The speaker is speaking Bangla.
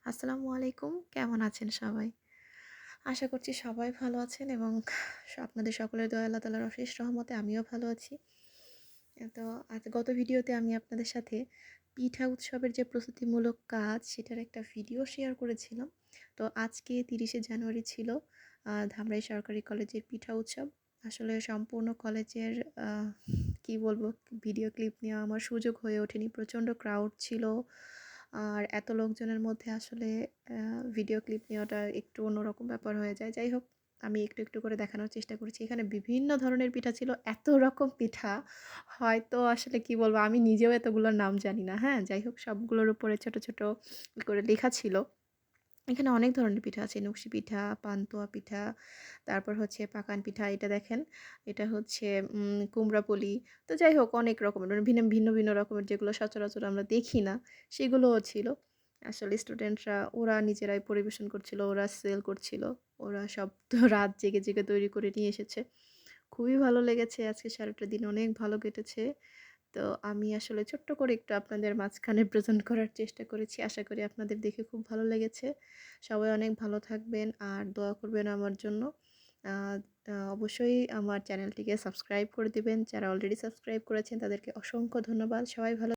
আসসালামু আলাইকুম। কেমন আছেন সবাই? আশা করছি সবাই ভালো আছেন এবং আপনাদের সকলের দয়ায় আল্লাহ তাআলার অশেষ রহমতে আমিও ভালো আছি। তো গত ভিডিওতে আমি আপনাদের সাথে পিঠা উৎসবের যে প্রস্তুতিমূলক কাজ সেটার একটা ভিডিও শেয়ার করেছিলাম। তো আজকে ৩০শে জানুয়ারি ছিল ধামরাই সরকারি কলেজের পিঠা উৎসব। আসলে সম্পূর্ণ কলেজের আ কি বলবো ভিডিও ক্লিপ নেওয়া আমার সুযোগ হয়ে ওঠেনি। প্রচণ্ড ক্রাউড ছিল। আর এত লোকজনের মধ্যে আসলে ভিডিও ক্লিপ নেওয়াটা একটু অন্যরকম ব্যাপার হয়ে যায়। যাই হোক আমি একটু, একটু করে দেখানোর চেষ্টা করেছি। এখানে বিভিন্ন ধরনের পিঠা ছিল। এত রকম পিঠা হয়তো আসলে কি বলবো আমি নিজেও এতগুলোর নাম জানি না। হ্যাঁ? যাই হোক সবগুলোর উপরে ছোট, ছোট করে লেখা ছিল। এখানে অনেক ধরনের পিঠা আছে। নকশি পিঠা, পান্তুয়া পিঠা, তারপর হচ্ছে পাকান পিঠা। এটা দেখেন, এটা হচ্ছে কুমড়াপুলি। তো যাই হোক অনেক রকমের মানে ভিন্ন, ভিন্ন রকমের যেগুলো সচরাচর আমরা দেখি না, সেগুলোও ছিল। আসলে স্টুডেন্টরা ওরা নিজেরাই পরিবেশন করছিল, ওরা সেল করছিল। ওরা সব তো রাত জেগে, জেগে তৈরি করে নিয়ে এসেছে। খুবই ভালো লেগেছে। আজকে সারাটা দিন অনেক ভালো কেটেছে। তো আমি আসলে ছোট্ট করে একটু আপনাদের মাঝখানে প্রেজেন্ট করার চেষ্টা করেছি। আশা করি আপনাদের দেখে খুব ভালো লেগেছে। সবাই অনেক ভালো থাকবেন আর দোয়া করবেন আমার জন্য। আ অবশ্যই আমার চ্যানেলটিকে সাবস্ক্রাইব করে দিবেন। যারা অলরেডি সাবস্ক্রাইব করেছেন তাদেরকে অসংখ্য ধন্যবাদ। সবাই ভালো